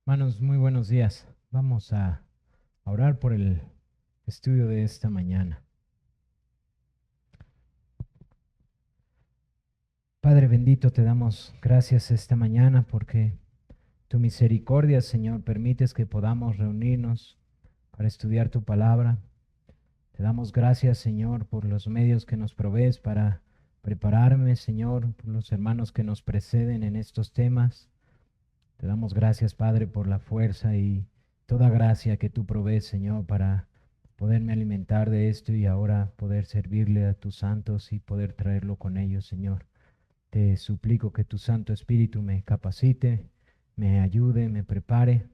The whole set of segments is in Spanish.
Hermanos, muy buenos días. Vamos a orar por el estudio de esta mañana. Padre bendito, te damos gracias esta mañana porque tu misericordia, Señor, permites que podamos reunirnos para estudiar tu palabra. Te damos gracias, Señor, por los medios que nos provees para prepararme, Señor, por los hermanos que nos preceden en estos temas. Te damos gracias, Padre, por la fuerza y toda gracia que tú provees, Señor, para poderme alimentar de esto y ahora poder servirle a tus santos y poder traerlo con ellos, Señor. Te suplico que tu Santo Espíritu me capacite, me ayude, me prepare.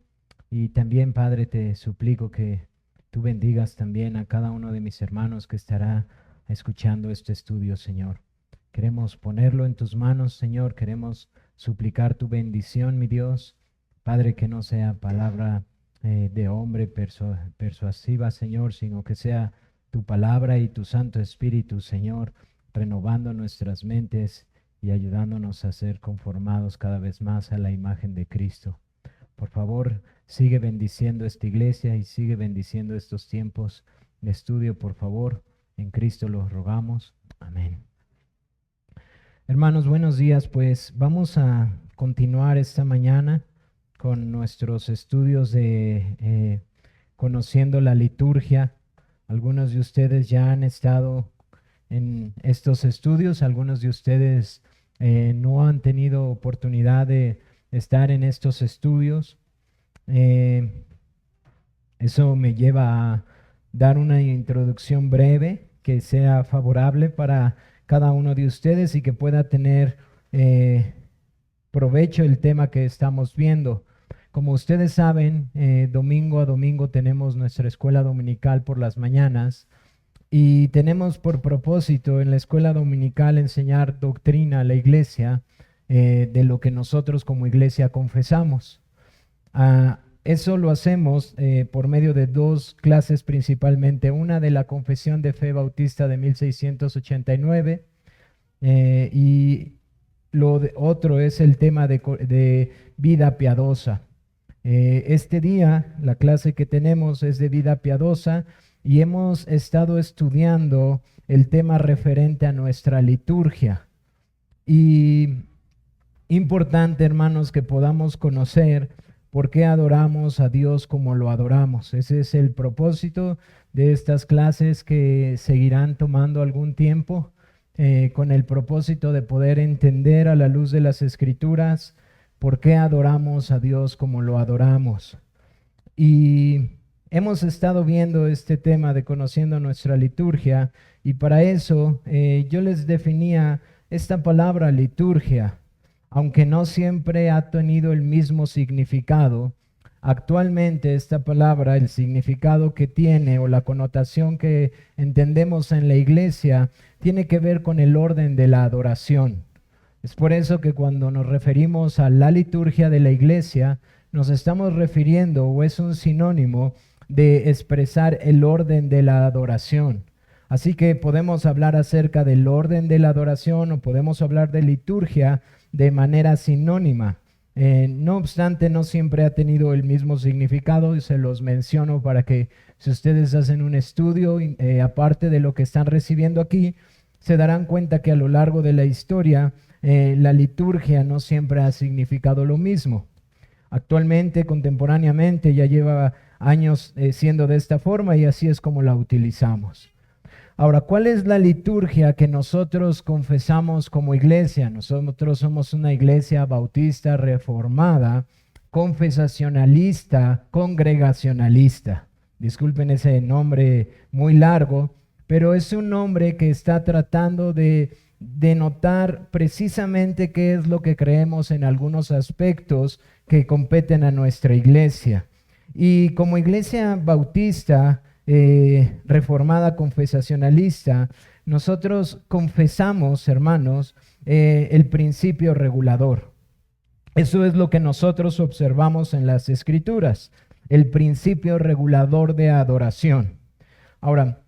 Y también, Padre, te suplico que tú bendigas también a cada uno de mis hermanos que estará escuchando este estudio, Señor. Queremos ponerlo en tus manos, Señor. Queremos suplicar tu bendición, mi Dios. Padre, que no sea palabra de hombre persuasiva, Señor, sino que sea tu palabra y tu Santo Espíritu, Señor, renovando nuestras mentes y ayudándonos a ser conformados cada vez más a la imagen de Cristo. Por favor, sigue bendiciendo esta iglesia y sigue bendiciendo estos tiempos de estudio, por favor. En Cristo los rogamos. Amén. Hermanos, buenos días. Pues vamos a continuar esta mañana con nuestros estudios de conociendo la liturgia. Algunos de ustedes ya han estado en estos estudios, algunos de ustedes no han tenido oportunidad de estar en estos estudios. Eso me lleva a dar una introducción breve que sea favorable para cada uno de ustedes y que pueda tener provecho el tema que estamos viendo. Como ustedes saben, domingo a domingo tenemos nuestra escuela dominical por las mañanas y tenemos por propósito en la escuela dominical enseñar doctrina a la iglesia de lo que nosotros como iglesia confesamos. Eso lo hacemos por medio de dos clases principalmente, una de la Confesión de Fe Bautista de 1689 y otro es el tema de vida piadosa. Este día la clase que tenemos es de vida piadosa y hemos estado estudiando el tema referente a nuestra liturgia. Y importante, hermanos, que podamos conocer por qué adoramos a Dios como lo adoramos. Ese es el propósito de estas clases que seguirán tomando algún tiempo, con el propósito de poder entender a la luz de las Escrituras por qué adoramos a Dios como lo adoramos. Y hemos estado viendo este tema de conociendo nuestra liturgia y para eso yo les definía esta palabra liturgia. Aunque no siempre ha tenido el mismo significado, actualmente esta palabra, el significado que tiene o la connotación que entendemos en la iglesia, tiene que ver con el orden de la adoración. Es por eso que cuando nos referimos a la liturgia de la iglesia, nos estamos refiriendo o es un sinónimo de expresar el orden de la adoración. Así que podemos hablar acerca del orden de la adoración o podemos hablar de liturgia de manera sinónima. No obstante, no siempre ha tenido el mismo significado y se los menciono para que si ustedes hacen un estudio, aparte de lo que están recibiendo aquí, se darán cuenta que a lo largo de la historia la liturgia no siempre ha significado lo mismo. Actualmente, contemporáneamente, ya lleva años siendo de esta forma y así es como la utilizamos. Ahora, ¿cuál es la liturgia que nosotros confesamos como iglesia? Nosotros somos una iglesia bautista reformada, confesacionalista, congregacionalista. Disculpen ese nombre muy largo, pero es un nombre que está tratando de denotar precisamente qué es lo que creemos en algunos aspectos que competen a nuestra iglesia. Y como iglesia bautista, reformada confesacionalista, nosotros confesamos, hermanos, el principio regulador. Eso es lo que nosotros observamos en las Escrituras, el principio regulador de adoración. Ahora,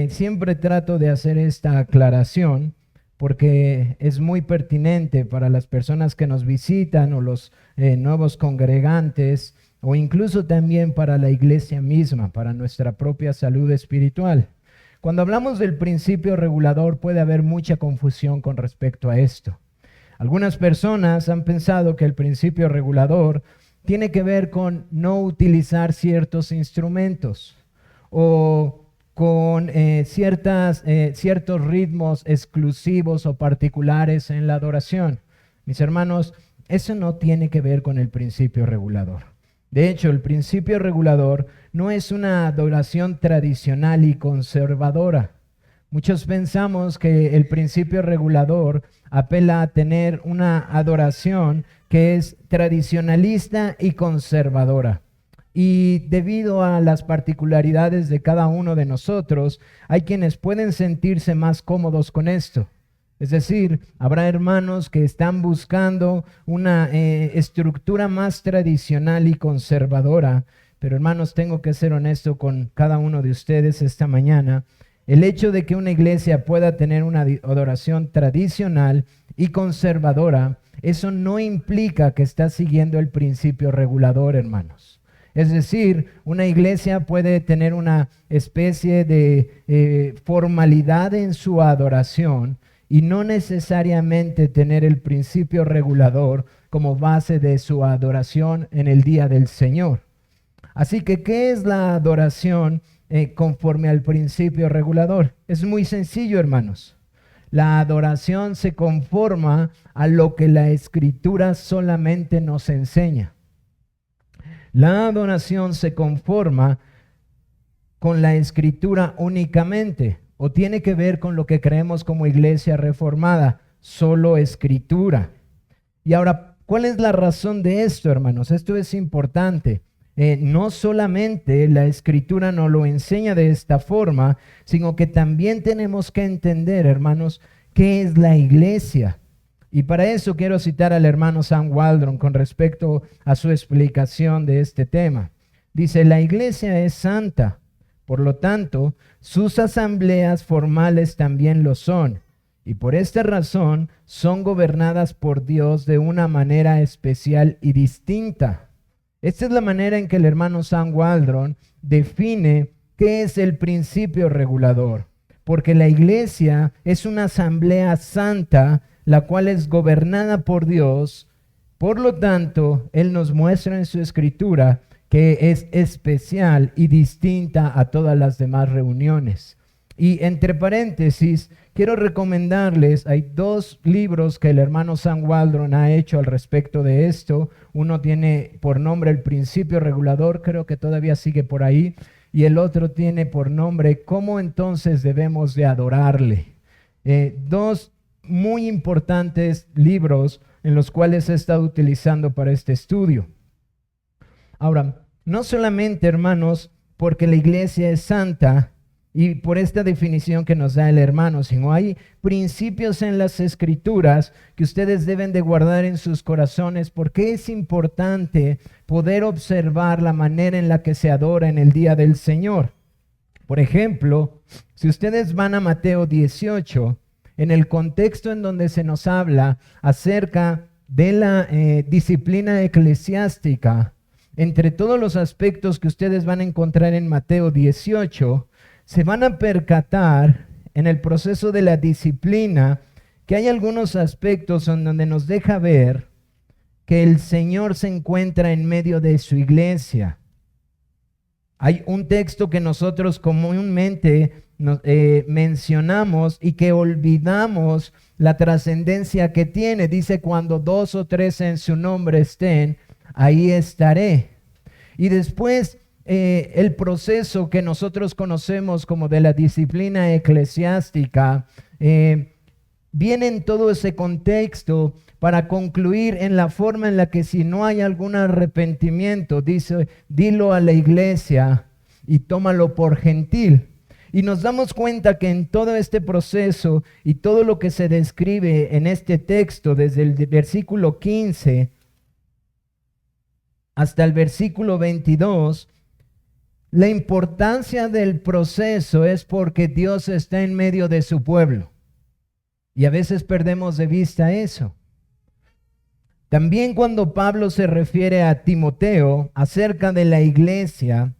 siempre trato de hacer esta aclaración porque es muy pertinente para las personas que nos visitan o los nuevos congregantes o incluso también para la iglesia misma, para nuestra propia salud espiritual. Cuando hablamos del principio regulador puede haber mucha confusión con respecto a esto. Algunas personas han pensado que el principio regulador tiene que ver con no utilizar ciertos instrumentos o con ciertos ritmos exclusivos o particulares en la adoración. Mis hermanos, eso no tiene que ver con el principio regulador. De hecho, el principio regulador no es una adoración tradicional y conservadora. Muchos pensamos que el principio regulador apela a tener una adoración que es tradicionalista y conservadora. Y debido a las particularidades de cada uno de nosotros, hay quienes pueden sentirse más cómodos con esto. Es decir, habrá hermanos que están buscando una estructura más tradicional y conservadora. Pero hermanos, tengo que ser honesto con cada uno de ustedes esta mañana. El hecho de que una iglesia pueda tener una adoración tradicional y conservadora, eso no implica que está siguiendo el principio regulador, hermanos. Es decir, una iglesia puede tener una especie de formalidad en su adoración y no necesariamente tener el principio regulador como base de su adoración en el día del Señor. Así que, ¿qué es la adoración conforme al principio regulador? Es muy sencillo, hermanos. La adoración se conforma a lo que la Escritura solamente nos enseña. La adoración se conforma con la Escritura únicamente, o tiene que ver con lo que creemos como iglesia reformada, solo Escritura. Y ahora, ¿cuál es la razón de esto, hermanos? Esto es importante. No solamente la Escritura nos lo enseña de esta forma, sino que también tenemos que entender, hermanos, qué es la iglesia. Y para eso quiero citar al hermano Sam Waldron con respecto a su explicación de este tema. Dice, la iglesia es santa, por lo tanto, sus asambleas formales también lo son. Y por esta razón son gobernadas por Dios de una manera especial y distinta. Esta es la manera en que el hermano Sam Waldron define qué es el principio regulador. Porque la iglesia es una asamblea santa, la cual es gobernada por Dios. Por lo tanto, Él nos muestra en su Escritura que es especial y distinta a todas las demás reuniones. Y entre paréntesis, quiero recomendarles, hay 2 libros que el hermano Sam Waldron ha hecho al respecto de esto. Uno tiene por nombre El Principio Regulador, creo que todavía sigue por ahí, y el otro tiene por nombre ¿Cómo entonces debemos de adorarle? 2 muy importantes libros en los cuales he estado utilizando para este estudio. Ahora, no solamente, hermanos, porque la iglesia es santa y por esta definición que nos da el hermano, sino hay principios en las Escrituras que ustedes deben de guardar en sus corazones, porque es importante poder observar la manera en la que se adora en el día del Señor. Por ejemplo, si ustedes van a Mateo 18, en el contexto en donde se nos habla acerca de la disciplina eclesiástica, entre todos los aspectos que ustedes van a encontrar en Mateo 18, se van a percatar en el proceso de la disciplina que hay algunos aspectos en donde nos deja ver que el Señor se encuentra en medio de su iglesia. Hay un texto que nosotros comúnmente mencionamos y que olvidamos la trascendencia que tiene. Dice, cuando 2 o 3 en su nombre estén, ahí estaré. Y después el proceso que nosotros conocemos como de la disciplina eclesiástica viene en todo ese contexto para concluir en la forma en la que si no hay algún arrepentimiento, dice, dilo a la iglesia y tómalo por gentil. Y nos damos cuenta que en todo este proceso y todo lo que se describe en este texto, desde el versículo 15 hasta el versículo 22, la importancia del proceso es porque Dios está en medio de su pueblo. Y a veces perdemos de vista eso. También cuando Pablo se refiere a Timoteo acerca de la iglesia,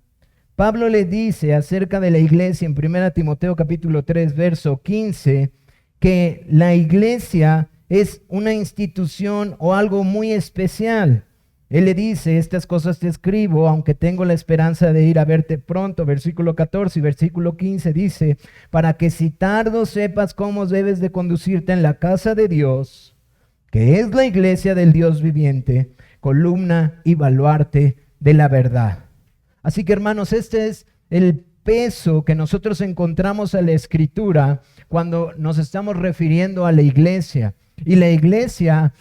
Pablo le dice acerca de la iglesia en 1 Timoteo capítulo 3, verso 15, que la iglesia es una institución o algo muy especial. Él le dice, estas cosas te escribo, aunque tengo la esperanza de ir a verte pronto. Versículo 14 y versículo 15 dice, para que si tardo sepas cómo debes de conducirte en la casa de Dios, que es la iglesia del Dios viviente, columna y baluarte de la verdad. Así que hermanos, este es el peso que nosotros encontramos en la Escritura cuando nos estamos refiriendo a la iglesia. Y la iglesia,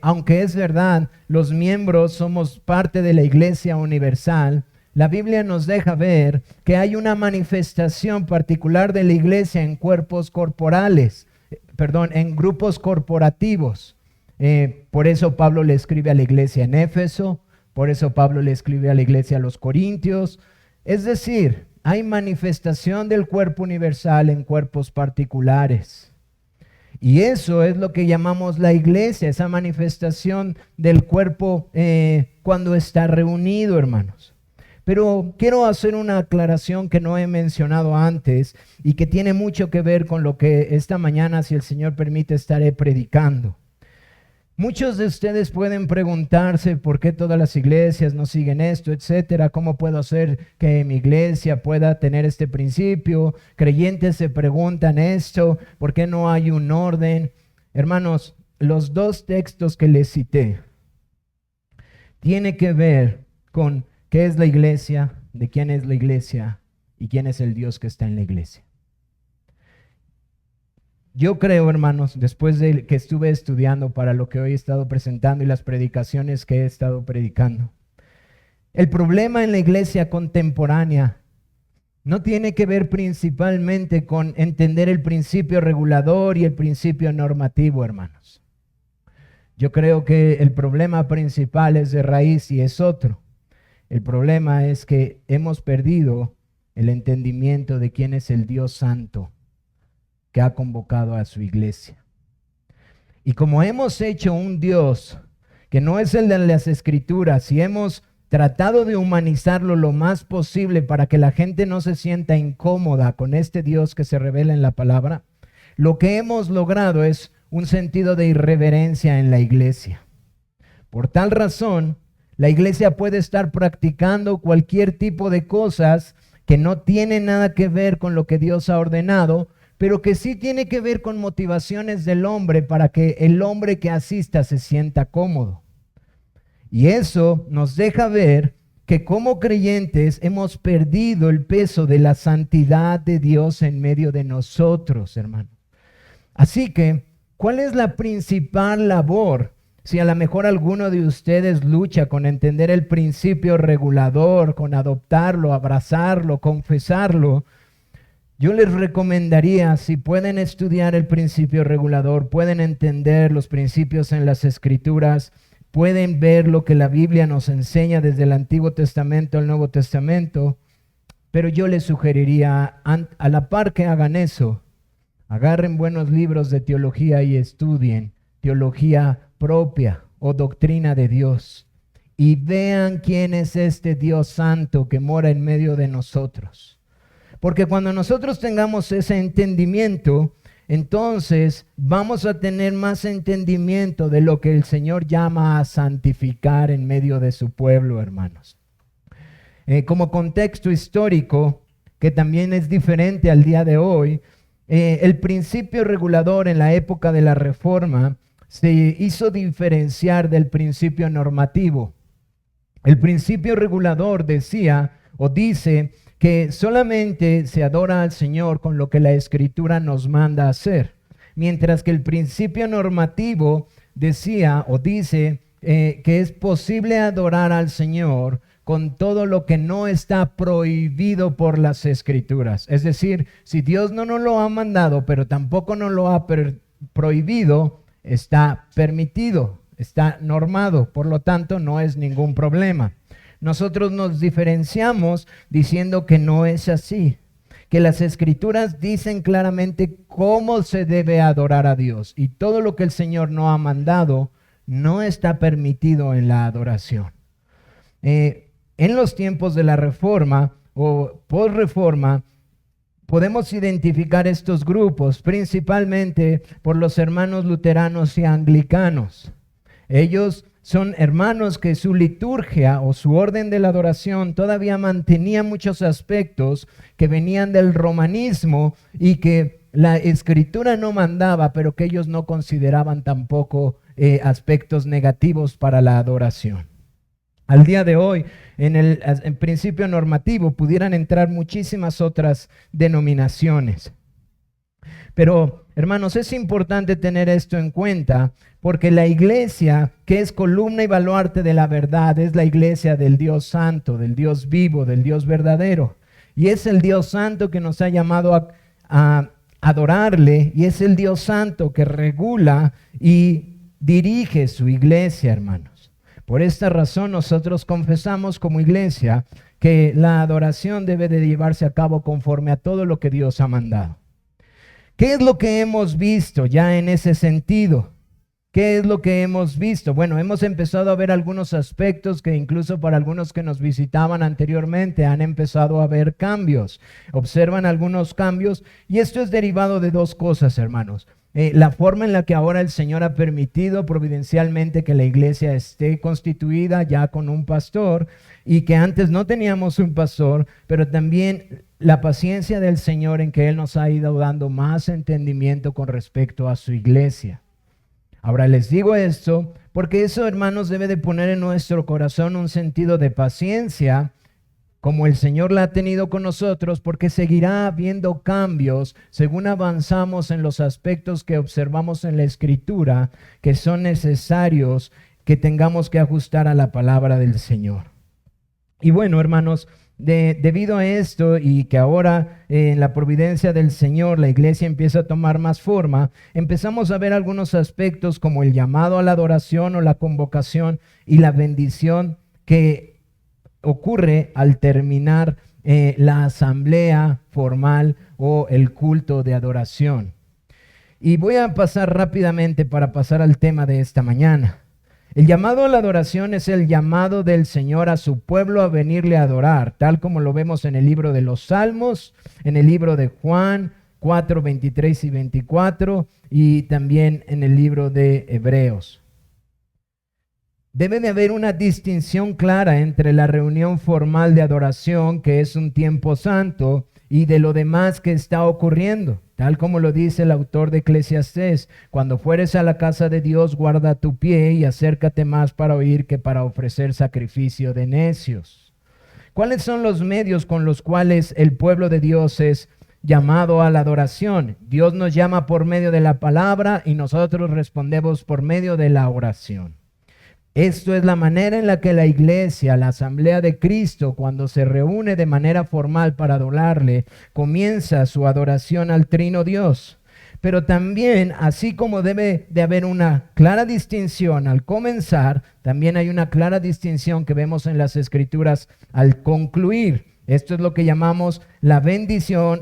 aunque es verdad, los miembros somos parte de la iglesia universal, la Biblia nos deja ver que hay una manifestación particular de la iglesia en cuerpos corporales, en grupos corporativos. Por eso Pablo le escribe a la iglesia en Éfeso, por eso Pablo le escribe a la iglesia a los Corintios. Es decir, hay manifestación del cuerpo universal en cuerpos particulares. Y eso es lo que llamamos la iglesia, esa manifestación del cuerpo cuando está reunido, hermanos. Pero quiero hacer una aclaración que no he mencionado antes y que tiene mucho que ver con lo que esta mañana, si el Señor permite, estaré predicando. Muchos de ustedes pueden preguntarse por qué todas las iglesias no siguen esto, etcétera. ¿Cómo puedo hacer que mi iglesia pueda tener este principio? Creyentes se preguntan esto, ¿por qué no hay un orden? Hermanos, los dos textos que les cité tienen que ver con qué es la iglesia, de quién es la iglesia y quién es el Dios que está en la iglesia. Yo creo, hermanos, después de que estuve estudiando para lo que hoy he estado presentando y las predicaciones que he estado predicando, el problema en la iglesia contemporánea no tiene que ver principalmente con entender el principio regulador y el principio normativo, hermanos. Yo creo que el problema principal es de raíz y es otro. El problema es que hemos perdido el entendimiento de quién es el Dios Santo que ha convocado a su iglesia. Y como hemos hecho un Dios que no es el de las Escrituras y hemos tratado de humanizarlo lo más posible para que la gente no se sienta incómoda con este Dios que se revela en la palabra, lo que hemos logrado es un sentido de irreverencia en la iglesia. Por tal razón, la iglesia puede estar practicando cualquier tipo de cosas que no tienen nada que ver con lo que Dios ha ordenado, pero que sí tiene que ver con motivaciones del hombre para que el hombre que asista se sienta cómodo. Y eso nos deja ver que como creyentes hemos perdido el peso de la santidad de Dios en medio de nosotros, hermano. Así que, ¿cuál es la principal labor? Si a lo mejor alguno de ustedes lucha con entender el principio regulador, con adoptarlo, abrazarlo, confesarlo, yo les recomendaría, si pueden estudiar el principio regulador, pueden entender los principios en las Escrituras, pueden ver lo que la Biblia nos enseña desde el Antiguo Testamento al Nuevo Testamento, pero yo les sugeriría, a la par que hagan eso, agarren buenos libros de teología y estudien teología propia o doctrina de Dios y vean quién es este Dios Santo que mora en medio de nosotros. Porque cuando nosotros tengamos ese entendimiento, entonces vamos a tener más entendimiento de lo que el Señor llama a santificar en medio de su pueblo, hermanos. Como contexto histórico, que también es diferente al día de hoy, el principio regulador en la época de la Reforma se hizo diferenciar del principio normativo. El principio regulador decía o dice que solamente se adora al Señor con lo que la Escritura nos manda hacer, mientras que el principio normativo decía o dice que es posible adorar al Señor con todo lo que no está prohibido por las Escrituras. Es decir, si Dios no nos lo ha mandado, pero tampoco nos lo ha prohibido, está permitido, está normado, por lo tanto no es ningún problema. Nosotros nos diferenciamos diciendo que no es así, que las Escrituras dicen claramente cómo se debe adorar a Dios y todo lo que el Señor no ha mandado no está permitido en la adoración. En los tiempos de la Reforma o post-Reforma, podemos identificar estos grupos principalmente por los hermanos luteranos y anglicanos. Ellos son hermanos que su liturgia o su orden de la adoración todavía mantenía muchos aspectos que venían del romanismo y que la escritura no mandaba, pero que ellos no consideraban tampoco aspectos negativos para la adoración. Al día de hoy, en el principio normativo, pudieran entrar muchísimas otras denominaciones. Pero, hermanos, es importante tener esto en cuenta porque la iglesia, que es columna y baluarte de la verdad, es la iglesia del Dios santo, del Dios vivo, del Dios verdadero. Y es el Dios santo que nos ha llamado a adorarle, y es el Dios santo que regula y dirige su iglesia, hermanos. Por esta razón nosotros confesamos como iglesia que la adoración debe de llevarse a cabo conforme a todo lo que Dios ha mandado. ¿Qué es lo que hemos visto ya en ese sentido? ¿Qué es lo que hemos visto? Bueno, hemos empezado a ver algunos aspectos que incluso para algunos que nos visitaban anteriormente han empezado a ver cambios. Observan algunos cambios y esto es derivado de dos cosas, hermanos. La forma en la que ahora el Señor ha permitido providencialmente que la iglesia esté constituida ya con un pastor y que antes no teníamos un pastor, pero también la paciencia del Señor en que Él nos ha ido dando más entendimiento con respecto a su iglesia. Ahora les digo esto porque eso, hermanos, debe de poner en nuestro corazón un sentido de paciencia como el Señor la ha tenido con nosotros, porque seguirá habiendo cambios según avanzamos en los aspectos que observamos en la Escritura, que son necesarios que tengamos que ajustar a la palabra del Señor. Y bueno, hermanos, debido a esto y que ahora en la providencia del Señor la iglesia empieza a tomar más forma, empezamos a ver algunos aspectos como el llamado a la adoración o la convocación y la bendición que ocurre al terminar la asamblea formal o el culto de adoración. Y voy a pasar rápidamente para pasar al tema de esta mañana. El llamado a la adoración es el llamado del Señor a su pueblo a venirle a adorar, tal como lo vemos en el libro de los Salmos, en el libro de Juan 4, 23 y 24 y también en el libro de Hebreos. Debe de haber una distinción clara entre la reunión formal de adoración, que es un tiempo santo, y de lo demás que está ocurriendo. Tal como lo dice el autor de Eclesiastés: cuando fueres a la casa de Dios, guarda tu pie y acércate más para oír que para ofrecer sacrificio de necios. ¿Cuáles son los medios con los cuales el pueblo de Dios es llamado a la adoración? Dios nos llama por medio de la palabra y nosotros respondemos por medio de la oración. Esto es la manera en la que la iglesia, la asamblea de Cristo, cuando se reúne de manera formal para adorarle, comienza su adoración al Trino Dios. Pero también, así como debe de haber una clara distinción al comenzar, también hay una clara distinción que vemos en las Escrituras al concluir. Esto es lo que llamamos la bendición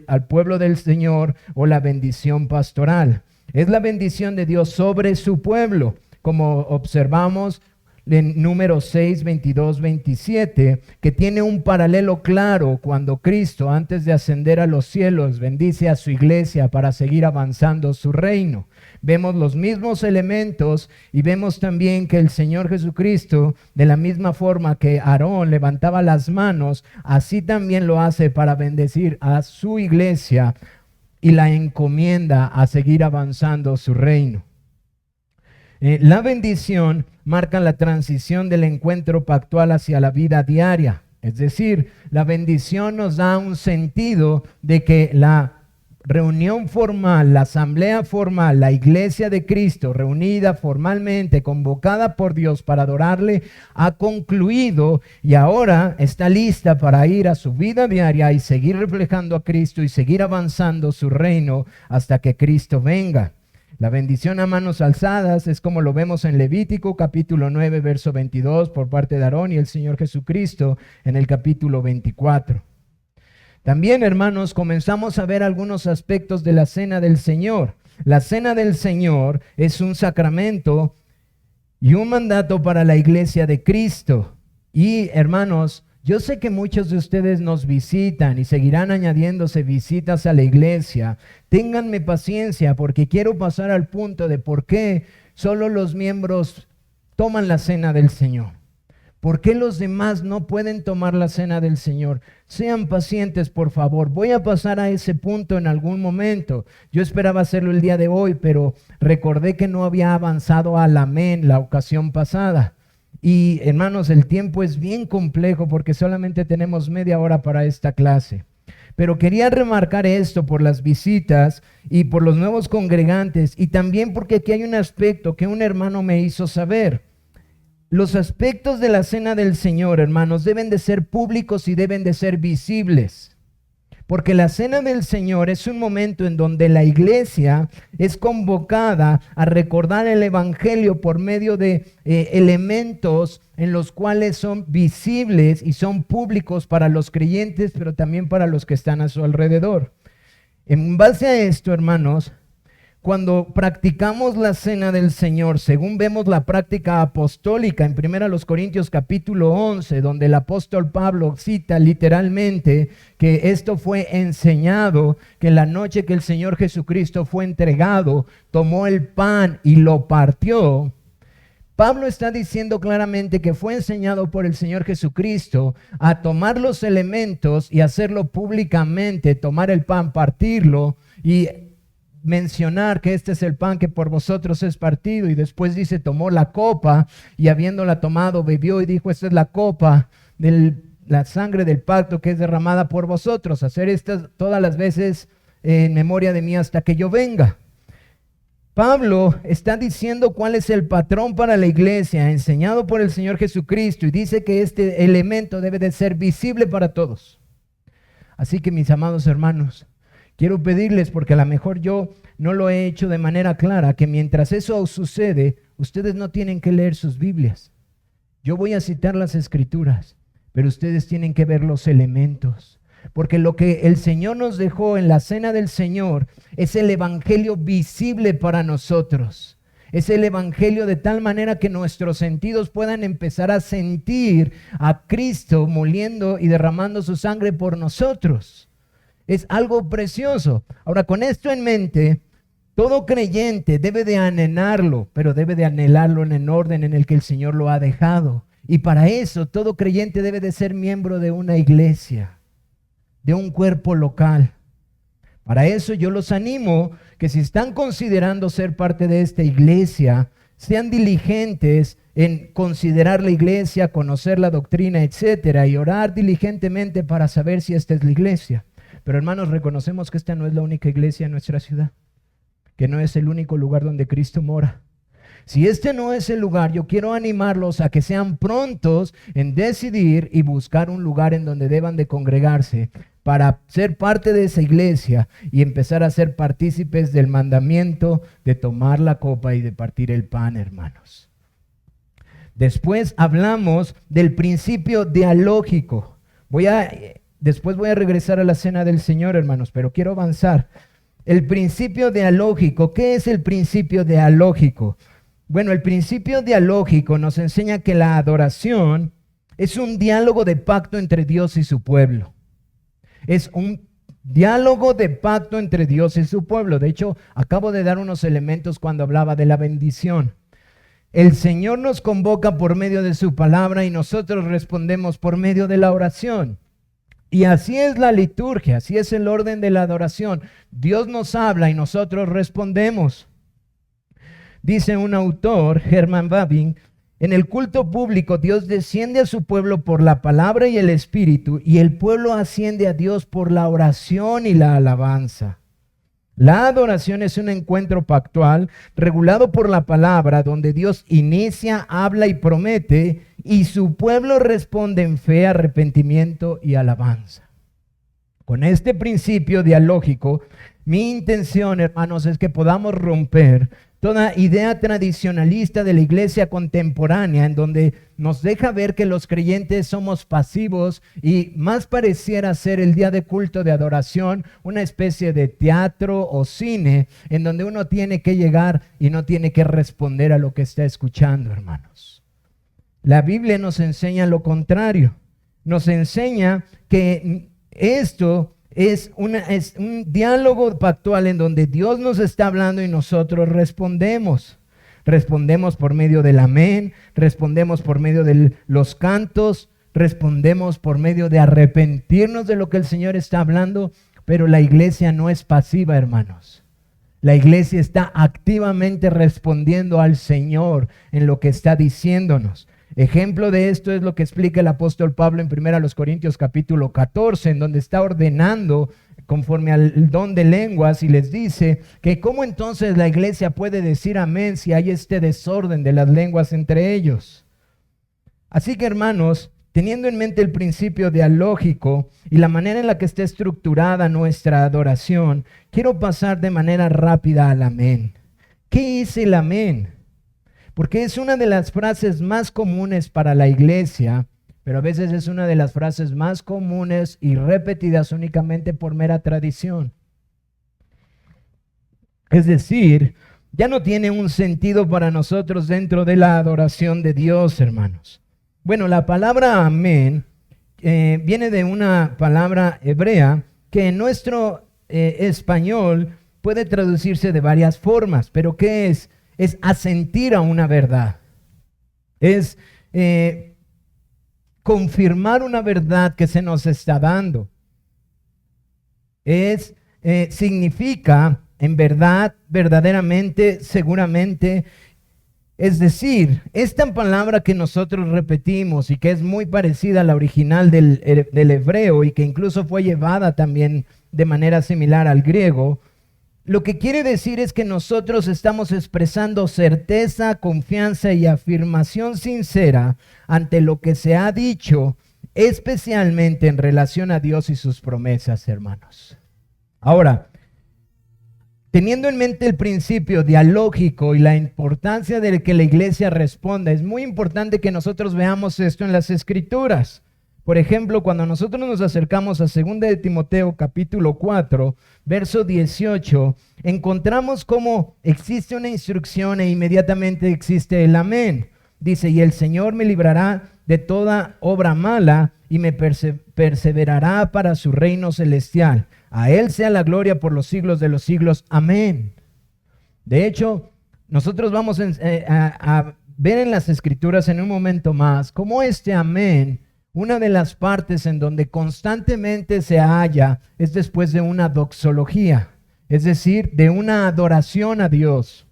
al pueblo del Señor o la bendición pastoral. Es la bendición de Dios sobre su pueblo, como observamos en Números 6, 22, 27, que tiene un paralelo claro cuando Cristo, antes de ascender a los cielos, bendice a su iglesia para seguir avanzando su reino. Vemos los mismos elementos y vemos también que el Señor Jesucristo, de la misma forma que Aarón levantaba las manos, así también lo hace para bendecir a su iglesia y la encomienda a seguir avanzando su reino. La bendición marca la transición del encuentro pactual hacia la vida diaria. Es decir, la bendición nos da un sentido de que la reunión formal, la asamblea formal, la iglesia de Cristo reunida formalmente, convocada por Dios para adorarle, ha concluido y ahora está lista para ir a su vida diaria y seguir reflejando a Cristo y seguir avanzando su reino hasta que Cristo venga. La bendición a manos alzadas es como lo vemos en Levítico capítulo 9, verso 22 por parte de Aarón y el Señor Jesucristo en el capítulo 24. También, hermanos, comenzamos a ver algunos aspectos de la Cena del Señor. La Cena del Señor es un sacramento y un mandato para la iglesia de Cristo. Y hermanos, yo sé que muchos de ustedes nos visitan y seguirán añadiéndose visitas a la iglesia. Ténganme paciencia porque quiero pasar al punto de por qué solo los miembros toman la cena del Señor. ¿Por qué los demás no pueden tomar la cena del Señor? Sean pacientes, por favor. Voy a pasar a ese punto en algún momento. Yo esperaba hacerlo el día de hoy, pero recordé que no había avanzado al amén la ocasión pasada. Y hermanos, el tiempo es bien complejo porque solamente tenemos media hora para esta clase. Pero quería remarcar esto por las visitas y por los nuevos congregantes y también porque aquí hay un aspecto que un hermano me hizo saber. Los aspectos de la cena del Señor, hermanos, deben de ser públicos y deben de ser visibles. Porque la cena del Señor es un momento en donde la iglesia es convocada a recordar el evangelio por medio de elementos en los cuales son visibles y son públicos para los creyentes, pero también para los que están a su alrededor. En base a esto, hermanos, cuando practicamos la cena del Señor, según vemos la práctica apostólica en 1 Corintios capítulo 11, donde el apóstol Pablo cita literalmente que esto fue enseñado, que la noche que el Señor Jesucristo fue entregado, tomó el pan y lo partió. Pablo está diciendo claramente que fue enseñado por el Señor Jesucristo a tomar los elementos y hacerlo públicamente, tomar el pan, partirlo y mencionar que este es el pan que por vosotros es partido. Y después dice, tomó la copa y habiéndola tomado, bebió y dijo, esta es la copa de la sangre del pacto que es derramada por vosotros. Hacer estas todas las veces en memoria de mí hasta que yo venga. Pablo está diciendo cuál es el patrón para la iglesia enseñado por el Señor Jesucristo y dice que este elemento debe de ser visible para todos. Así que mis amados hermanos, quiero pedirles, porque a lo mejor yo no lo he hecho de manera clara, que mientras eso sucede, ustedes no tienen que leer sus Biblias. Yo voy a citar las Escrituras, pero ustedes tienen que ver los elementos. Porque lo que el Señor nos dejó en la cena del Señor es el evangelio visible para nosotros. Es el evangelio de tal manera que nuestros sentidos puedan empezar a sentir a Cristo moliendo y derramando su sangre por nosotros. Es algo precioso. Ahora, con esto en mente, todo creyente debe de anhelarlo, pero debe de anhelarlo en el orden en el que el Señor lo ha dejado. Y para eso, todo creyente debe de ser miembro de una iglesia, de un cuerpo local. Para eso yo los animo que si están considerando ser parte de esta iglesia, sean diligentes en considerar la iglesia, conocer la doctrina, etcétera, y orar diligentemente para saber si esta es la iglesia. Pero hermanos, reconocemos que esta no es la única iglesia en nuestra ciudad, que no es el único lugar donde Cristo mora. Si este no es el lugar, yo quiero animarlos a que sean prontos en decidir y buscar un lugar en donde deban de congregarse para ser parte de esa iglesia y empezar a ser partícipes del mandamiento de tomar la copa y de partir el pan, hermanos. Después hablamos del principio dialógico. Después voy a regresar a la cena del Señor, hermanos, pero quiero avanzar. El principio dialógico. ¿Qué es el principio dialógico? Bueno, el principio dialógico nos enseña que la adoración es un diálogo de pacto entre Dios y su pueblo. Es un diálogo de pacto entre Dios y su pueblo. De hecho, acabo de dar unos elementos cuando hablaba de la bendición. El Señor nos convoca por medio de su palabra y nosotros respondemos por medio de la oración. Y así es la liturgia, así es el orden de la adoración. Dios nos habla y nosotros respondemos. Dice un autor, Herman Bavinck, en el culto público Dios desciende a su pueblo por la palabra y el espíritu, y el pueblo asciende a Dios por la oración y la alabanza. La adoración es un encuentro pactual regulado por la palabra, donde Dios inicia, habla y promete, y su pueblo responde en fe, arrepentimiento y alabanza. Con este principio dialógico, mi intención, hermanos, es que podamos romper toda idea tradicionalista de la iglesia contemporánea, en donde nos deja ver que los creyentes somos pasivos y más pareciera ser el día de culto de adoración, una especie de teatro o cine, en donde uno tiene que llegar y no tiene que responder a lo que está escuchando, hermanos. La Biblia nos enseña lo contrario. Nos enseña que esto es un diálogo pactual en donde Dios nos está hablando y nosotros respondemos. Respondemos por medio del amén, respondemos por medio de los cantos, respondemos por medio de arrepentirnos de lo que el Señor está hablando, pero la iglesia no es pasiva, hermanos. La iglesia está activamente respondiendo al Señor en lo que está diciéndonos. Ejemplo de esto es lo que explica el apóstol Pablo en 1 Corintios capítulo 14, en donde está ordenando conforme al don de lenguas y les dice que cómo entonces la iglesia puede decir amén si hay este desorden de las lenguas entre ellos. Así que, hermanos, teniendo en mente el principio dialógico y la manera en la que está estructurada nuestra adoración, quiero pasar de manera rápida al amén. ¿Qué es el amén? Porque es una de las frases más comunes para la iglesia, pero a veces es una de las frases más comunes y repetidas únicamente por mera tradición. Es decir, ya no tiene un sentido para nosotros dentro de la adoración de Dios, hermanos. Bueno, la palabra amén viene de una palabra hebrea que en nuestro español puede traducirse de varias formas, pero ¿qué es? Es asentir a una verdad, es confirmar una verdad que se nos está dando, significa en verdad, verdaderamente, seguramente. Es decir, esta palabra que nosotros repetimos y que es muy parecida a la original del hebreo y que incluso fue llevada también de manera similar al griego, lo que quiere decir es que nosotros estamos expresando certeza, confianza y afirmación sincera ante lo que se ha dicho, especialmente en relación a Dios y sus promesas, hermanos. Ahora, teniendo en mente el principio dialógico y la importancia de que la iglesia responda, es muy importante que nosotros veamos esto en las Escrituras. Por ejemplo, cuando nosotros nos acercamos a 2 de Timoteo capítulo 4, verso 18, encontramos cómo existe una instrucción e inmediatamente existe el amén. Dice, y el Señor me librará de toda obra mala y me perseverará para su reino celestial. A Él sea la gloria por los siglos de los siglos. Amén. De hecho, nosotros vamos a ver en las Escrituras en un momento más cómo este amén, una de las partes en donde constantemente se halla es después de una doxología, es decir, de una adoración a Dios.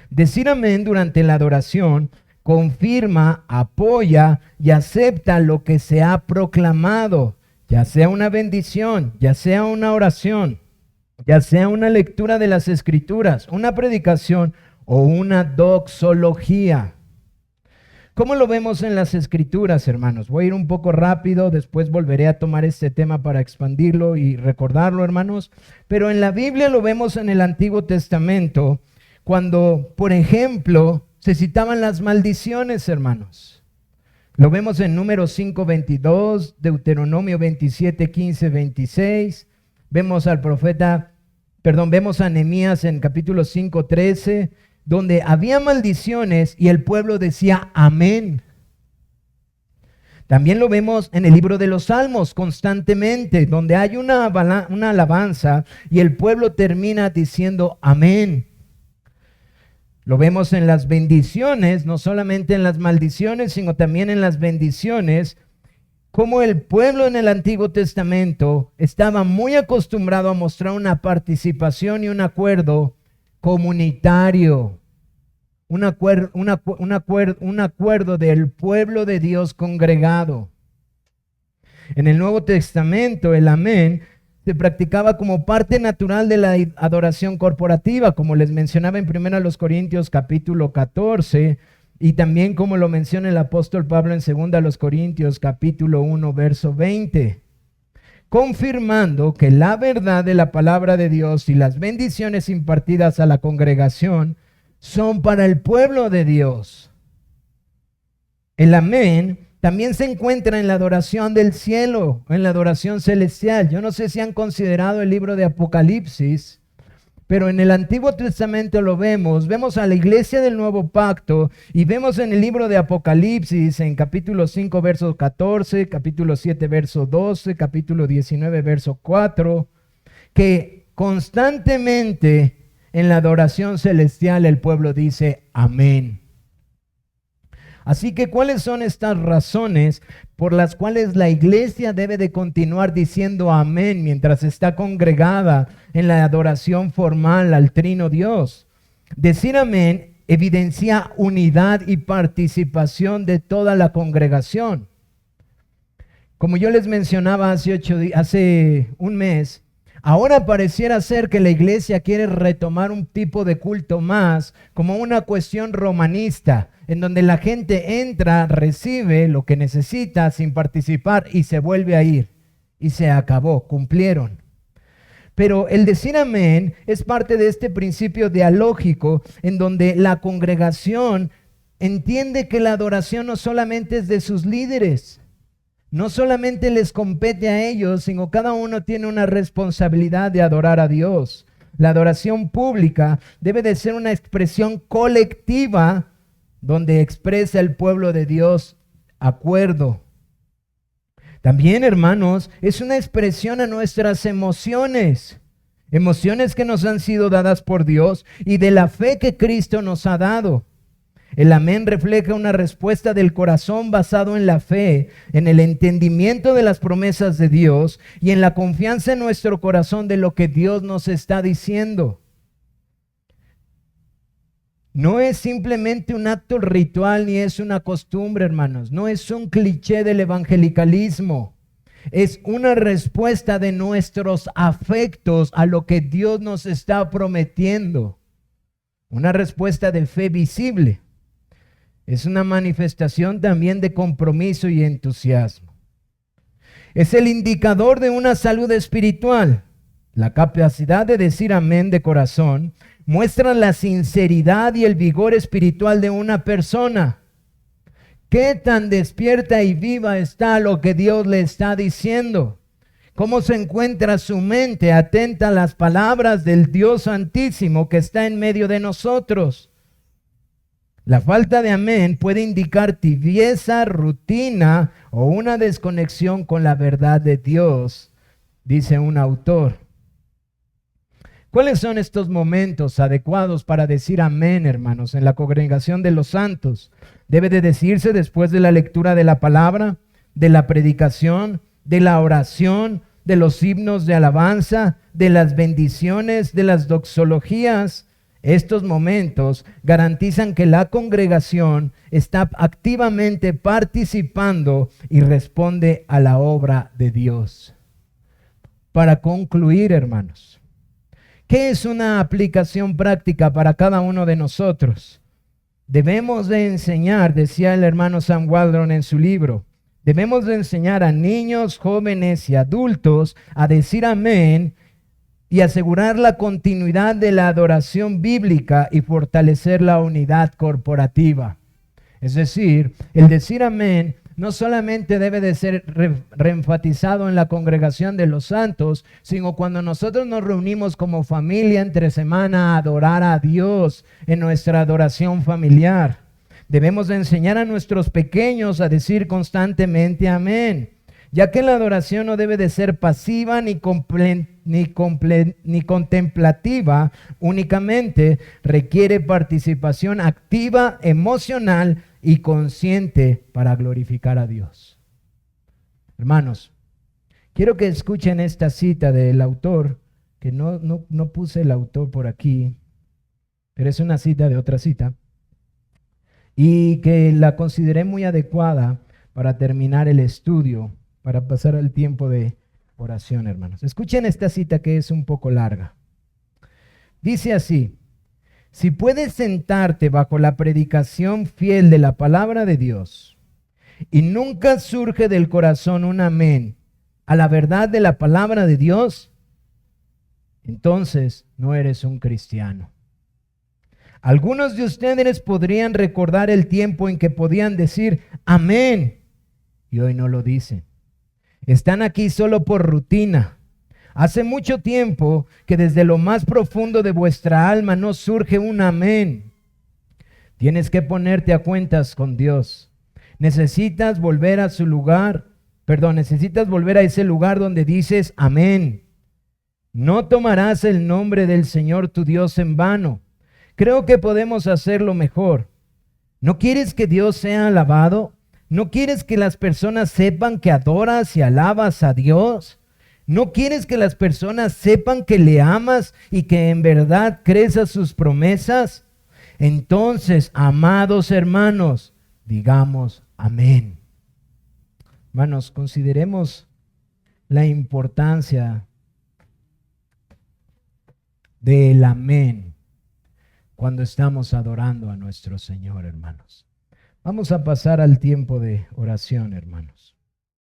Decir amén durante la adoración confirma, apoya y acepta lo que se ha proclamado, ya sea una bendición, ya sea una oración, ya sea una lectura de las Escrituras, una predicación o una doxología. ¿Cómo lo vemos en las Escrituras, hermanos? Voy a ir un poco rápido, después volveré a tomar este tema para expandirlo y recordarlo, hermanos. Pero en la Biblia lo vemos en el Antiguo Testamento, cuando, por ejemplo, se citaban las maldiciones, hermanos. Lo vemos en Números 5:22, Deuteronomio 27:15, 26. Vemos vemos a Nehemías en capítulo 5:13, donde había maldiciones y el pueblo decía amén. También lo vemos en el libro de los Salmos constantemente, donde hay una alabanza y el pueblo termina diciendo amén. Lo vemos en las bendiciones, no solamente en las maldiciones, sino también en las bendiciones, como el pueblo en el Antiguo Testamento estaba muy acostumbrado a mostrar una participación y un acuerdo comunitario, un acuerdo del pueblo de Dios congregado. En el Nuevo Testamento, el amén se practicaba como parte natural de la adoración corporativa, como les mencionaba en 1 Corintios capítulo 14, y también como lo menciona el apóstol Pablo en 2 Corintios capítulo 1, verso 20. confirmando que la verdad de la palabra de Dios y las bendiciones impartidas a la congregación son para el pueblo de Dios. El amén también se encuentra en la adoración del cielo, en la adoración celestial. Yo no sé si han considerado el libro de Apocalipsis, pero en el Antiguo Testamento lo vemos a la iglesia del Nuevo Pacto y vemos en el libro de Apocalipsis, en capítulo 5, verso 14, capítulo 7, verso 12, capítulo 19, verso 4, que constantemente en la adoración celestial el pueblo dice amén. Así que, ¿cuáles son estas razones por las cuales la iglesia debe de continuar diciendo amén mientras está congregada en la adoración formal al Trino Dios? Decir amén evidencia unidad y participación de toda la congregación. Como yo les mencionaba hace un mes, ahora pareciera ser que la iglesia quiere retomar un tipo de culto más como una cuestión romanista, en donde la gente entra, recibe lo que necesita sin participar y se vuelve a ir. Y se acabó, cumplieron. Pero el decir amén es parte de este principio dialógico en donde la congregación entiende que la adoración no solamente es de sus líderes, no solamente les compete a ellos, sino cada uno tiene una responsabilidad de adorar a Dios. La adoración pública debe de ser una expresión colectiva donde expresa el pueblo de Dios acuerdo. También, hermanos, es una expresión a nuestras emociones que nos han sido dadas por Dios y de la fe que Cristo nos ha dado. El amén refleja una respuesta del corazón basado en la fe, en el entendimiento de las promesas de Dios y en la confianza en nuestro corazón de lo que Dios nos está diciendo. No es simplemente un acto ritual ni es una costumbre, hermanos. No es un cliché del evangelicalismo. Es una respuesta de nuestros afectos a lo que Dios nos está prometiendo. Una respuesta de fe visible. Es una manifestación también de compromiso y entusiasmo. Es el indicador de una salud espiritual. La capacidad de decir amén de corazón muestra la sinceridad y el vigor espiritual de una persona. ¿Qué tan despierta y viva está lo que Dios le está diciendo? ¿Cómo se encuentra su mente atenta a las palabras del Dios Santísimo que está en medio de nosotros? La falta de amén puede indicar tibieza, rutina o una desconexión con la verdad de Dios, dice un autor. ¿Cuáles son estos momentos adecuados para decir amén, hermanos, en la congregación de los santos? Debe de decirse después de la lectura de la palabra, de la predicación, de la oración, de los himnos de alabanza, de las bendiciones, de las doxologías. Estos momentos garantizan que la congregación está activamente participando y responde a la obra de Dios. Para concluir, hermanos, ¿qué es una aplicación práctica para cada uno de nosotros? Debemos de enseñar, decía el hermano Sam Waldron en su libro, debemos de enseñar a niños, jóvenes y adultos a decir amén y asegurar la continuidad de la adoración bíblica y fortalecer la unidad corporativa. Es decir, el decir amén no solamente debe de ser reenfatizado en la congregación de los santos, sino cuando nosotros nos reunimos como familia entre semana a adorar a Dios en nuestra adoración familiar. Debemos de enseñar a nuestros pequeños a decir constantemente amén, ya que la adoración no debe de ser pasiva ni contemplativa únicamente, requiere participación activa, emocional y consciente para glorificar a Dios. Hermanos, quiero que escuchen esta cita del autor, que no puse el autor por aquí, pero es una cita de otra cita, y que la consideré muy adecuada para terminar el estudio, para pasar al tiempo de oración, hermanos. Escuchen esta cita que es un poco larga. Dice así: si puedes sentarte bajo la predicación fiel de la palabra de Dios y nunca surge del corazón un amén a la verdad de la palabra de Dios, entonces no eres un cristiano. Algunos de ustedes podrían recordar el tiempo en que podían decir amén y hoy no lo dicen. Están aquí solo por rutina. Hace mucho tiempo que desde lo más profundo de vuestra alma no surge un amén. Tienes que ponerte a cuentas con Dios. Necesitas volver a su lugar. Necesitas volver a ese lugar donde dices amén. No tomarás el nombre del Señor tu Dios en vano. Creo que podemos hacerlo mejor. ¿No quieres que Dios sea alabado? ¿No quieres que las personas sepan que adoras y alabas a Dios? ¿No quieres que las personas sepan que le amas y que en verdad crees a sus promesas? Entonces, amados hermanos, digamos amén. Hermanos, consideremos la importancia del amén cuando estamos adorando a nuestro Señor, hermanos. Vamos a pasar al tiempo de oración, hermanos.